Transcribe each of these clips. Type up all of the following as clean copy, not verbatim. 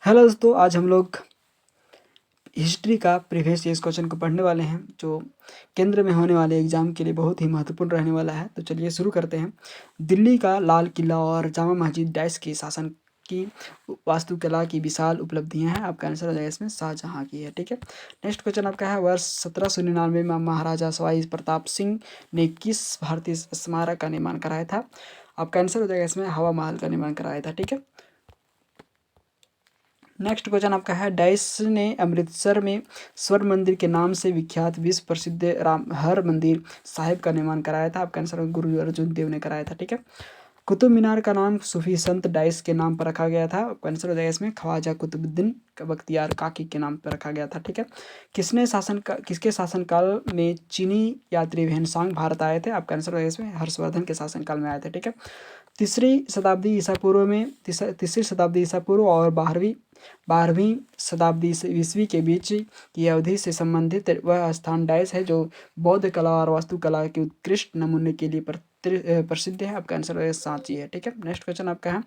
Hello दोस्तों, आज हम लोग हिस्ट्री का प्रीवियस ईयर्स क्वेश्चन को पढ़ने वाले हैं जो केंद्र में होने वाले एग्जाम के लिए बहुत ही महत्वपूर्ण रहने वाला है। तो चलिए शुरू करते हैं। दिल्ली का लाल किला और जामा मस्जिद डैश की शासन की वास्तुकला की विशाल उपलब्धियां हैं। आपका आंसर हो जाएगा इसमें शाहजहाँ की है। ठीक है। नेक्स्ट क्वेश्चन आपका है, वर्ष 1799 में महाराजा सवाई प्रताप सिंह ने किस भारतीय स्मारक का निर्माण कराया था? आपका आंसर हो जाएगा इसमें हवा महल का निर्माण कराया था। ठीक है। नेक्स्ट क्वेश्चन आपका है, डाइस ने अमृतसर में स्वर्ण मंदिर के नाम से विख्यात विश्व प्रसिद्ध राम हर मंदिर साहिब का निर्माण कराया था? आपका आंसर गुरु अर्जुन देव ने कराया था। ठीक है। कुतुब मीनार का नाम सूफी संत डाइस के नाम पर रखा गया था? आपका आंसर हो जाएगा इसमें ख्वाजा कुतुबुद्दीन बख्तियार काकी के नाम पर रखा गया था। ठीक है। किसके शासनकाल में चीनी यात्री ह्वेनसांग भारत आए थे? आपका आंसर हो जाएगा इसमें हर्षवर्धन के शासनकाल में आए थे। ठीक है। तीसरी शताब्दी ईसा पूर्व और बारहवीं शताब्दी ईस्वी के बीच की अवधि से संबंधित वह स्थान डाइस है जो बौद्ध कला और वास्तुकला के उत्कृष्ट नमूने के लिए प्रसिद्ध है। आपका आंसर है सांची है। ठीक है। नेक्स्ट क्वेश्चन आपका है,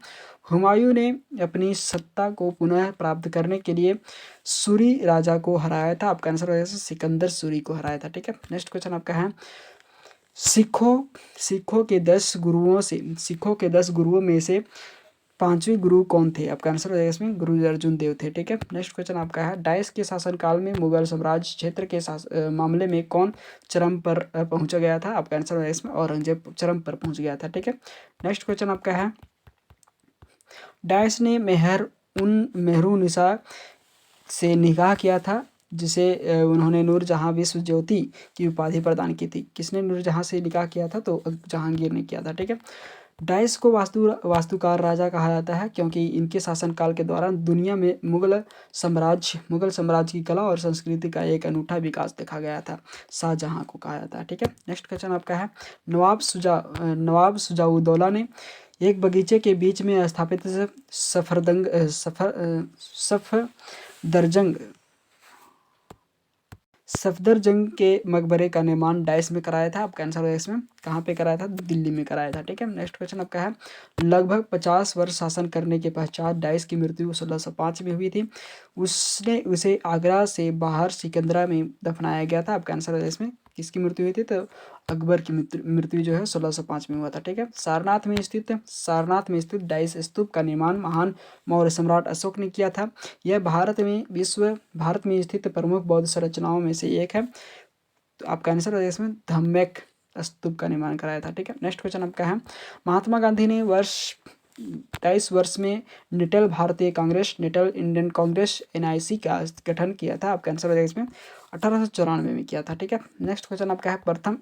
हुमायूं ने अपनी सत्ता को पुनः प्राप्त करने के लिए सूरी राजा को हराया था? आपका आंसर है सिकंदर सूरी को हराया था। ठीक है। नेक्स्ट क्वेश्चन आपका है, सिखों के 10 गुरुओं में से 5वें गुरु कौन थे? आपका आंसर हो जाएगा इसमें गुरु अर्जुन देव थे। ठीक है। नेक्स्ट क्वेश्चन आपका है, डाइस के शासनकाल में मुगल साम्राज्य क्षेत्र के मामले में कौन चरम पर पहुंच गया था? आपका आंसर हो जाएगा इसमें औरंगजेब चरम पर पहुंच गया था। ठीक है। नेक्स्ट क्वेश्चन आपका है, डाइस ने मेहरुनिसा से निकाह किया था जिसे उन्होंने नूरजहां विश्व ज्योति की उपाधि प्रदान की थी? किसने नूरजहां से निकाह किया था? तो जहांगीर ने किया था। ठीक है। डाइस को वास्तुकार राजा कहा जाता है क्योंकि इनके शासनकाल के दौरान दुनिया में मुगल साम्राज्य की कला और संस्कृति का एक अनूठा विकास देखा गया था। शाहजहां को कहा जाता है। ठीक है। नेक्स्ट क्वेश्चन आपका है, नवाब सुजाउद्दौला ने एक बगीचे के बीच में स्थापित सफदरजंग सफदरजंग के मकबरे का निर्माण डाइस में कराया था? आपका आंसर है इसमें कहाँ पे कराया था? दिल्ली में कराया था। ठीक है। नेक्स्ट क्वेश्चन आपका है, लगभग 50 वर्ष शासन करने के पश्चात डाइस की मृत्यु 1605 में हुई थी। उसे आगरा से बाहर सिकंदरा में दफनाया गया था? आपका आंसर है इसमें किसकी मृत्यु हुई थी? तो अकबर की मृत्यु जो है 1605 में हुआ था। ठीक है। सारनाथ में स्थित डाइस स्तूप का निर्माण महान मौर्य सम्राट अशोक ने किया था। यह भारत में स्थित प्रमुख बौद्ध संरचनाओं में से एक है। तो आपका आंसर है इसमें धम्मेक स्तूप का निर्माण कराया था। ठीक है। नेक्स्ट क्वेश्चन आपका है, महात्मा गांधी ने 23 वर्ष में नेटल इंडियन कांग्रेस NIC का गठन किया था? आपका आंसर है इसमें 1894 में किया था। ठीक है। नेक्स्ट क्वेश्चन आपका है, प्रथम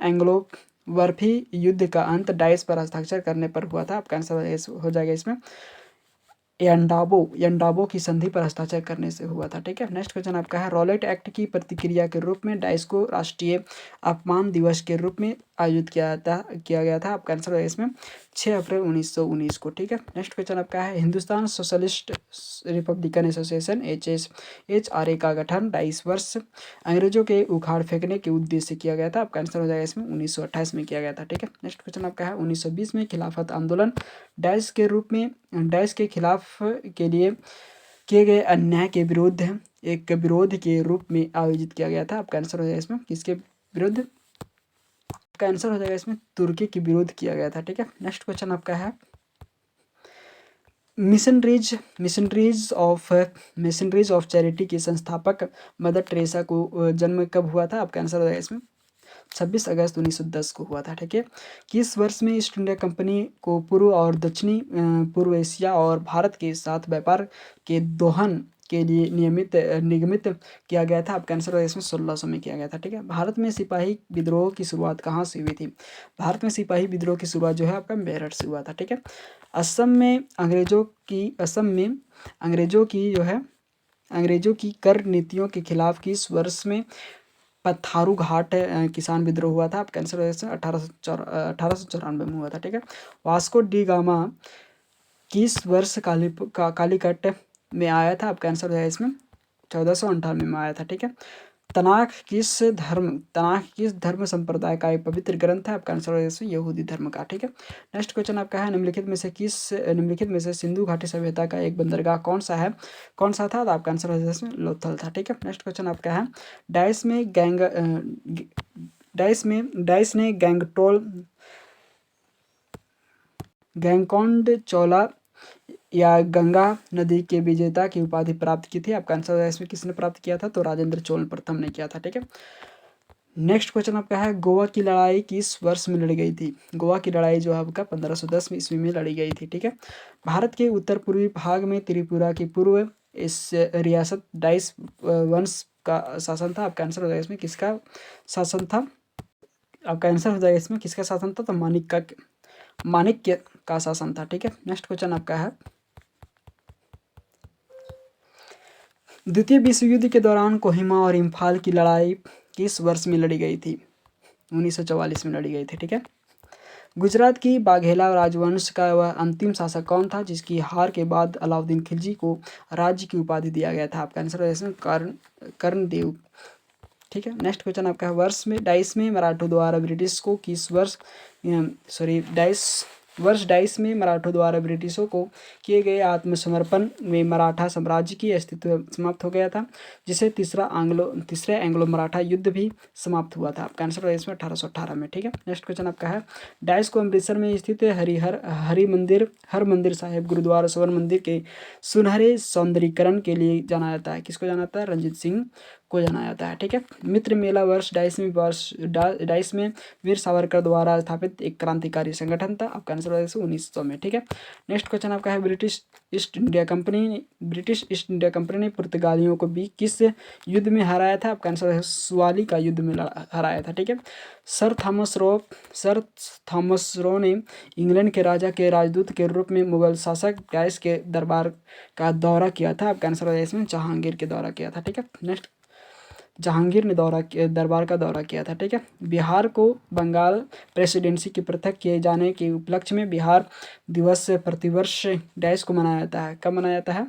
एंग्लो वर्फी युद्ध का अंत डाइस पर हस्ताक्षर करने पर हुआ था? आपका आंसर हो जाएगा इसमें यंडाबो की संधि पर हस्ताक्षर करने से हुआ था। ठीक है। नेक्स्ट क्वेश्चन आपका है, रॉलेट एक्ट की प्रतिक्रिया के रूप में डाइस को राष्ट्रीय अपमान दिवस के रूप में आयोजित किया गया था? आपका आंसर है इसमें 6 अप्रैल 1919 को। ठीक है। नेक्स्ट क्वेश्चन आपका है, Hindustan socialist Republican association HSRA का गठन 22 वर्ष अंग्रेजों के उखाड़ फेंकने के उद्देश्य से किया गया था? आपका आंसर हो जाएगा इसमें 1928 में किया गया था। ठीक है। नेक्स्ट क्वेश्चन आपका है, 1920 में खिलाफत आंदोलन डाइस के खिलाफ के लिए किए गए अन्याय के विरुद्ध एक विरोध के रूप में आयोजित किया गया था? आपका आंसर हो जाएगा इसमें किसके विरुद्ध? आपका आंसर हो जाएगा इसमें तुर्की के विरोध किया गया था। ठीक है। नेक्स्ट क्वेश्चन आपका है, मिशनरीज ऑफ चैरिटी की संस्थापक मदर टेरेसा को जन्म कब हुआ था? आपका आंसर हो जाएगा इसमें 26 अगस्त 1910 को हुआ था। ठीक है। किस वर्ष में ईस्ट इंडिया कंपनी को पूर्व और दक्षिणी पूर्व एशिया और भारत के साथ व्यापार के दोहन के लिए निगमित किया गया था? आपका आंसर है इसमें 1600 में किया गया था। ठीक है। भारत में सिपाही विद्रोह की शुरुआत कहाँ से हुई थी? भारत में सिपाही विद्रोह की शुरुआत जो है आपका मेरठ से हुआ था। ठीक है। असम में अंग्रेजों की कर नीतियों के खिलाफ किस वर्ष में पत्थारू घाट किसान विद्रोह हुआ था? आपका आंसर है 1894 में हुआ था। ठीक है। वास्को डी गामा किस वर्ष कालीकट में आया था? आपका आंसर है इसमें 1498 में आया था। ठीक है। तनाख किस धर्म संप्रदाय का एक पवित्र ग्रंथ है? आपका आंसर हो जाएगा यहूदी धर्म का। ठीक है, नेक्स्ट क्वेश्चन आपका है निम्नलिखित में से सिंधु घाटी सभ्यता का एक बंदरगाह कौन सा था? तो आपका आंसर हो जाएगा लोथल था। ठीक है, नेक्स्ट क्वेश्चन आपका है डाइस ने गैंगकॉन्ड चोला या गंगा नदी के विजेता की उपाधि प्राप्त की थी? आपका आंसर है इसमें किसने प्राप्त किया था? तो राजेंद्र चोल प्रथम ने किया था। ठीक है, नेक्स्ट क्वेश्चन आपका है गोवा की लड़ाई किस वर्ष में लड़ी गई थी? गोवा की लड़ाई जो है आपका 1510 ईस्वी में लड़ी गई थी। ठीक है, भारत के उत्तर पूर्वी भाग में त्रिपुरा की पूर्व इस रियासत डाइस वंश का शासन था। आपका आंसर हो जाएगा इसमें किसका शासन था? आपका आंसर हो जाएगा इसमें किसका शासन था? तो माणिक्य का शासन था। ठीक है, नेक्स्ट क्वेश्चन आपका है द्वितीय विश्व युद्ध के दौरान कोहिमा और इम्फाल की लड़ाई किस वर्ष में लड़ी गई थी? 1944 में लड़ी गई थी। ठीक है, गुजरात की बाघेला राजवंश का वह अंतिम शासक कौन था जिसकी हार के बाद अलाउद्दीन खिलजी को राज्य की उपाधि दिया गया था? आपका आंसर है इसमें कर्णदेव। ठीक है, नेक्स्ट क्वेश्चन आपका है डाइस में मराठों द्वारा ब्रिटिश को किस डाइस में मराठों द्वारा ब्रिटिशों को किए गए आत्मसमर्पण में मराठा साम्राज्य की अस्तित्व समाप्त हो गया था, जिसे तीसरे एंग्लो मराठा युद्ध भी समाप्त हुआ था। आपका आंसर है इसमें 1818 में। ठीक है, नेक्स्ट क्वेश्चन आपका है डाइस को अमृतसर में स्थित हरमंदिर साहिब गुरुद्वारा स्वर्ण मंदिर के सुनहरे सौंदर्यीकरण के लिए जाना जाता है? किसको जाना जाता है? रंजीत सिंह को जाना जाता है। ठीक है, मित्र मेला डाइस में वीर सावरकर द्वारा स्थापित एक क्रांतिकारी संगठन था। आपका आंसर 1900 में। ठीक है, नेक्स्ट क्वेश्चन आपका है ब्रिटिश ईस्ट इंडिया कंपनी ने पुर्तगालियों को भी किस युद्ध में हराया था? आपका आंसर है सुवाली का युद्ध में हराया था। ठीक है, सर थॉमस रो ने इंग्लैंड के राजा के राजदूत के रूप में मुगल शासक डाइस के दरबार का दौरा किया था। आपका आंसर है इसमें जहांगीर के दौरा किया था। ठीक है, नेक्स्ट जहांगीर ने दरबार का दौरा किया था। ठीक है, बिहार को बंगाल प्रेसिडेंसी की पृथक किए जाने के उपलक्ष्य में बिहार दिवस प्रतिवर्ष डैश को मनाया जाता है। कब मनाया जाता है?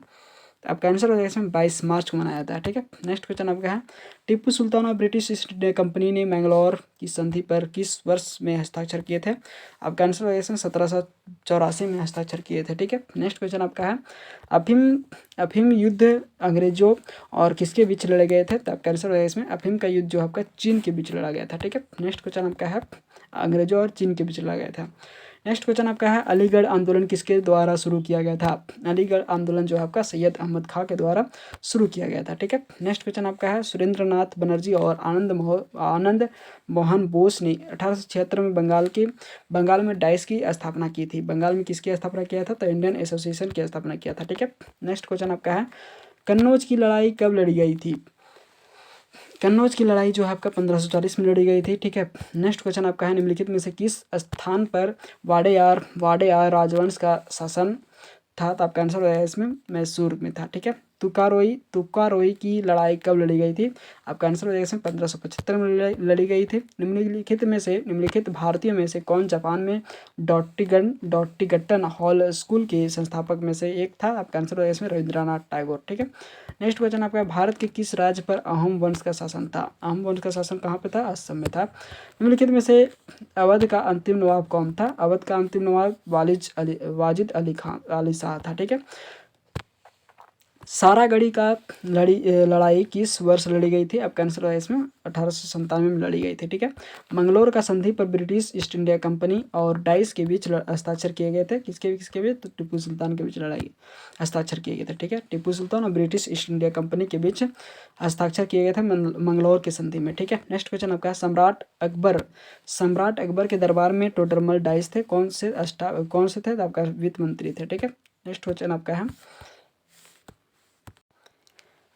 आपका आंसर हो जाएगा इसमें 22 मार्च को मनाया जाता है। ठीक है, नेक्स्ट क्वेश्चन आपका है टीपू सुल्तान और ब्रिटिश ईस्ट इंडिया कंपनी ने मैंगलोर की संधि पर किस वर्ष में हस्ताक्षर किए थे? आपका आंसर हो जाएगा इसमें 1784 में हस्ताक्षर किए थे। ठीक है, नेक्स्ट क्वेश्चन आपका है अफीम युद्ध अंग्रेजों और किसके बीच लड़े गए थे? तो आपका आंसर हो जाएगा इसमें अफीम का युद्ध जो आपका चीन के बीच लड़ा गया था। ठीक है, नेक्स्ट क्वेश्चन आपका है अंग्रेजों और चीन के बीच लड़ा गया था। नेक्स्ट क्वेश्चन आपका है अलीगढ़ आंदोलन किसके द्वारा शुरू किया गया था? अलीगढ़ आंदोलन जो है आपका सैयद अहमद खां के द्वारा शुरू किया गया था। ठीक है, नेक्स्ट क्वेश्चन आपका है सुरेंद्रनाथ बनर्जी और आनंद मोहन बोस ने 1876 में बंगाल में डाइस की स्थापना की थी। बंगाल में किसकी स्थापना किया था? तो इंडियन एसोसिएशन की स्थापना किया था। ठीक है, नेक्स्ट क्वेश्चन आपका है कन्नौज की लड़ाई कब लड़ी गई थी? कन्नौज की लड़ाई जो है आपका 1540 में लड़ी गई थी। ठीक है, नेक्स्ट क्वेश्चन आपका है निम्नलिखित में से किस स्थान पर वाडेयार राजवंश का शासन था? तो आपका आंसर है इसमें मैसूर में था। ठीक है, तुकारोई की लड़ाई कब लड़ी गई थी? आपका आंसर हो जाएगा इसमें 1575 में लड़ी गई थी। निम्नलिखित भारतीयों में से कौन जापान में डॉट्टिगट्टन हॉल स्कूल के संस्थापक में से एक था? आपका आंसर हो जाएगा इसमें रविंद्रनाथ टैगोर। ठीक है, नेक्स्ट क्वेश्चन आपका भारत के किस राज्य पर अहोम वंश का शासन था? अहोम वंश का शासन कहाँ पे था? असम में था। निम्नलिखित में से अवध का अंतिम नवाब कौन था? अवध का अंतिम नवाब वाजिद अली शाह था। ठीक है, सारागढ़ी का लड़ाई किस वर्ष लड़ी गई थी? आपका आंसर है इसमें 1897 में लड़ी गई थी। ठीक है, मंगलोर का संधि पर ब्रिटिश ईस्ट इंडिया कंपनी और डाइस के बीच हस्ताक्षर किए गए थे। किसके बीच? तो टीपू सुल्तान के बीच लड़ाई हस्ताक्षर किए गए थे। ठीक है, टीपू सुल्तान और ब्रिटिश ईस्ट इंडिया कंपनी के बीच हस्ताक्षर किए गए थे मंगलोर के संधि में। ठीक है, नेक्स्ट क्वेश्चन आपका है सम्राट अकबर के दरबार में टोडरमल डाइस थे कौन से थे? तो आपका वित्त मंत्री थे। ठीक है, नेक्स्ट क्वेश्चन आपका है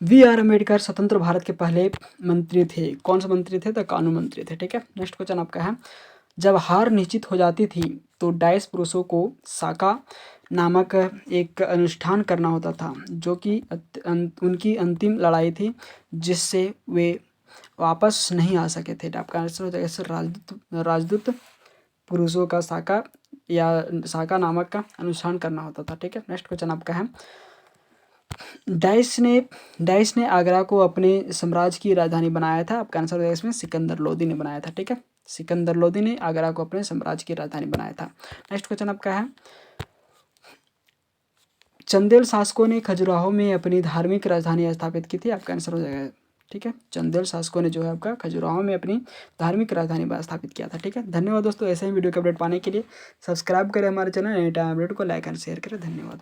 V.R. अम्बेडकर स्वतंत्र भारत के पहले मंत्री थे। कौन से मंत्री थे? तो कानून मंत्री थे। ठीक है, नेक्स्ट क्वेश्चन आपका है जब हार निश्चित हो जाती थी तो डाइस पुरुषों को साका नामक एक अनुष्ठान करना होता था जो कि उनकी अंतिम लड़ाई थी जिससे वे वापस नहीं आ सके थे। आपका आंसर हो जाएगा राजदूत पुरुषों का साका नामक का अनुष्ठान करना होता था। ठीक है, नेक्स्ट क्वेश्चन आपका है डाइस ने आगरा को अपने साम्राज्य की राजधानी बनाया था। आपका आंसर हो जाएगा इसमें सिकंदर लोदी ने बनाया था। ठीक है, सिकंदर लोदी ने आगरा को अपने साम्राज्य की राजधानी बनाया था। नेक्स्ट क्वेश्चन आपका है, चंदेल शासकों ने खजुराहो में अपनी धार्मिक राजधानी स्थापित की थी। आपका आंसर हो जाएगा, ठीक है, चंदेल शासकों ने जो है आपका खजुराहो में अपनी धार्मिक राजधानी स्थापित किया था। ठीक है, धन्यवाद दोस्तों। ऐसे ही वीडियो के अपडेट पाने के लिए सब्सक्राइब करें हमारे चैनल एनी टाइम अपडेट को, लाइक एंड शेयर करें। धन्यवाद।